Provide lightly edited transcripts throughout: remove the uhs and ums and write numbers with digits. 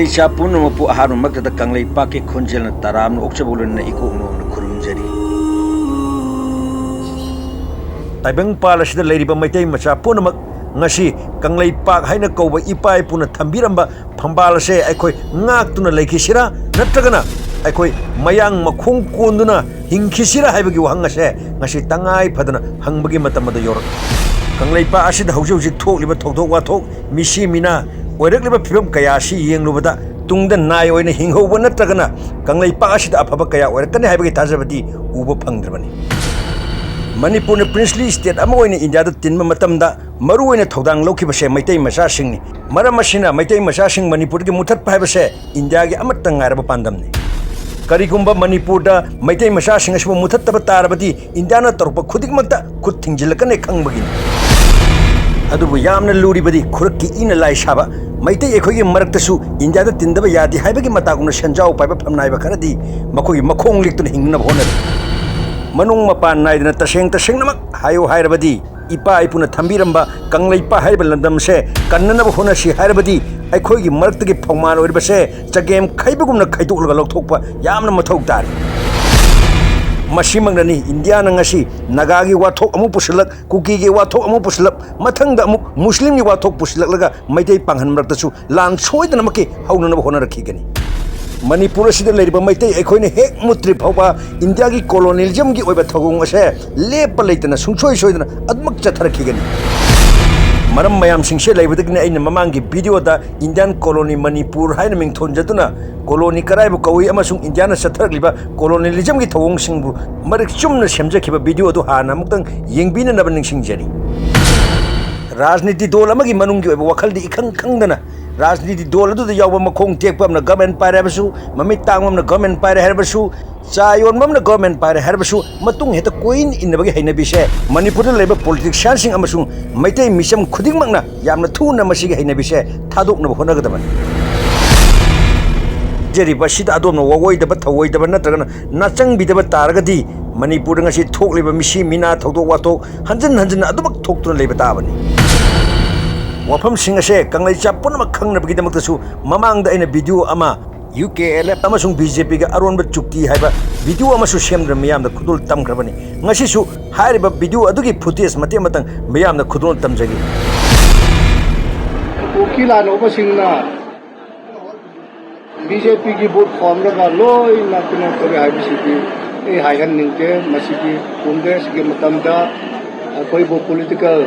Kanglei pun mapu aharu magda kangleipakkikhonjel na taram na okchabulun na iko no na khurumjari. Taibang pala sida leiriba Meitei macha punamak ngasi kangleipak haina kauba ipai puna thambiramba phambal se aikoi ngaktuna leikhisira natragana aikoi mayang makhung konduna hingkhisira haibagi wahang ase ngasi tangai phadana hangbagi matamada yor kangleipa asida hauji thokliba thokthok wathok misi mina oirakliba phibam kaya si yenglubada tungda nai oina hinghoba natragana kangleipa asida afaba kaya oirakani haibagi thajabadi uba phangdrabani Manipur princely state ama oina India da tinma matamda maru oina thodang lokhiba se Meitei macha singni maram asina Meitei macha sing Manipur gi muthat phaiba se India gi amatang ngaraba pandamni karigumba Manipur da Meitei macha sing asbu muthat taba tarabadi India na torpa khudikmakta khud thingjilakane khangbagi adubu yamna luribadi khurki ina lai saba Meitei ekhogi maraktasu India da tindaba yadi haibagi mataguna sanjau paiba phamnaiba kharadi makhogi makhong liktuna hingna bhonari Manung mapan nai dina taseng namak hayo hairabadi ipa ipuna thambiramba kangleipa haiba landam se kannana hona si hairabadi aikhoigi maraktagi phongman oiriba se chagem khaibagumna khaiduklaga lokthokpa yamna mathau tar masimangani India na ngasi nagagi wathok amu pusilak kuki gi wathok amu pusilak mathangda amu muslim gi wathok pusilaklaga Meitei panghan maraktasu lan soidana makki haunana hona rakhigani Manipur asida leiriba Meitei aikhoina hek mutri phauba India gi colonialism gi oiba thogong ase lepa leitana sungsoi soidana admak chatharakigani maram mayam singse leibadagni aina mamangi video da Indian colony Manipur haina mingthon jaduna colony karaibu kawi amasung Indiana chatharakliba colonialism gi thogong singbu marik chumna semjakhiba video do hana muktang yengbina naba ningsingjari rajniti dol amagi manunggi oiba wakhaldi ikhang khangdana Rajniti dol adu da yawa makhong tekpa amna government pare habasu mamit tang amna government pare habasu chayon amna government pare habasu matung heta coin inabagi hainabi se Manipur da leba politicians sing amasung Meitei misam khuding makna yamna thuna masigi hainabi se thadokna honagadabani jeri basida adomna wawoi da thawoi da natragana nachang bidaba taragadi Manipur ngasi thokliba misi mina thodok watok hanjan adubak thoktuna leba tabani Wafam singase kanglei punama khangnabagidamatasu mamangda aina video ama UKNF amasung BJP ga aronba chukti haiba video amasu semdra miyamda khudul tamkrabani ngasisu hairiba video adugi footage mate matang miyamda khudul tamjagi kuki la no basingna BJP gi vote form ga loi na kuna kore haibisiti e haigan ningte masigi congress gi matamda koi bo political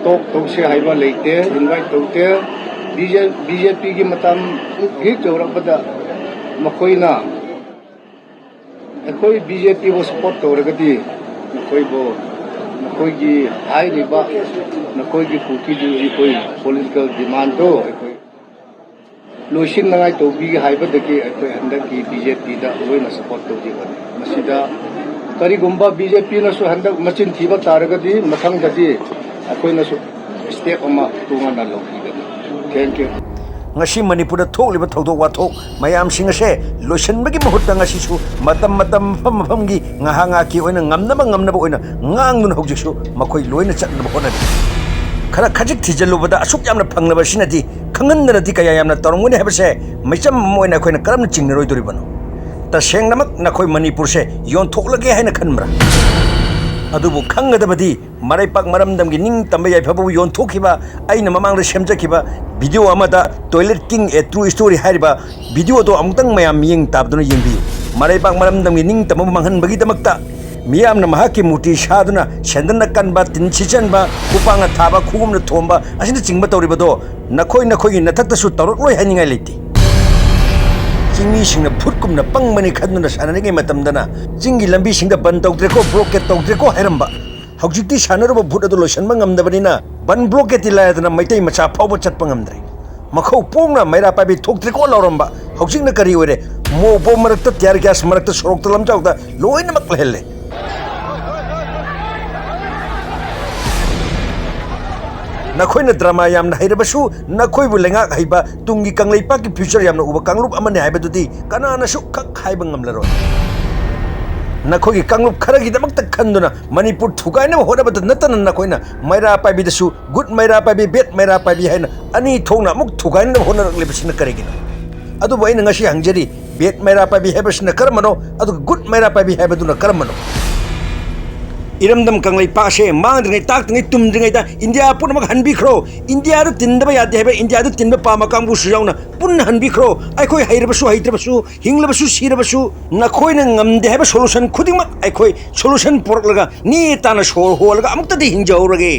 talk se haiba leite invite tote BJP gi matam gi chorabada makoina ekoi BJP wo support toragati nakoi bo nakoi gi hai riba nakoi gi kuki gi ekoi political demand do ekoi loishin nangai to bi haiba deki ekoi handak gi BJP da oina support to di bani masida kari gumba BJP na su handak machin thiba taragati mathang dadi akoina su step ama tunga na lokigani thank you ngasi Manipur da thokliba thodok wathok mayam singase loisanbagi mahutta ngasi su matam pham gi ngahanga ki oina ngamnaba oina ngangdun hojiksu makhoi loina chatnaba honani khara khajik thijalubada asuk yamna phangnaba sinati khangandanati kaya yamna tarongoni habase maicham moina khoina karamna chingnaroi doribano ta sengnamak nakhoi Manipur se yon thoklage haina khanmra adubu khangadabadi maraipak maramdamgi ning tamba yaifabu yon thokhiba aina mamangda semjakhiba video amada toilet king a true story hariba video do amutang mayam yeng tabduna yengbi maraipak maramdamgi ning tamba manghanbagi damakta miyamna mahaki muti shaduna sendana kanba tinchichanba kupanga thaba khugumna thomba asina chingba tawribado nakhoi nathakta su tawrok loi haningai leiti Jingi singna phutkumna pangmani khadnuna sananige matamdana jingi lambi singda ban tawdreko blockade tawdreko hairamba haujikti sanaruba phut adu loisanba ngamdabanina ban blockade tilayadana Meitei macha phawba chatpa ngamdre makhau pongna maira pabi thokdreko lauramba haujikna kari oire mo bo marakta tyar gas marakta sorokta lamjawda loina maklehelle Nakhoina drama yamna hairabasu nakhoibu lengak haiba tungi kangleipakki future yamna uba kanglup amane haibadudi kanana su khak haiba ngamlaroi नखोगी कांगलुप खरगी दमकत खंदुना मणिपुर थुगाइना होनबद नतन नखोइना मैरा पाइबिदसु गुड मैरा पाइबि बेट मैरा पाइबि हाइना अनि थोंना मुक थुगाइना होनरक्लिबसिना करेगिना अदुबो आइना ngasi hangjari बेट मैरा पाइबि हेबसिना करमनो अदु गुड मैरा पाइबि हेबदुना करमनो इरमदम कंगलैपाक से मांगद्रिङै ताक्द्रिङै तुमद्रिङैदा इंडिया पुनमक हनबिख्रो इंडिया दु तिन्दबा यादे हेबे इंडिया दु तिनबा पामा कांगबुसु याउना पुन हनबिख्रो आइखोइ हैरबसु हैत्रबसु हिंलबसु सिरबसु नखोइना ngamde हेबे सोलुशन खुदिंमक आइखोइ सोलुशन पोरकलगा नि ताना सोर होलगा अमुक्तदि हिंजौरगे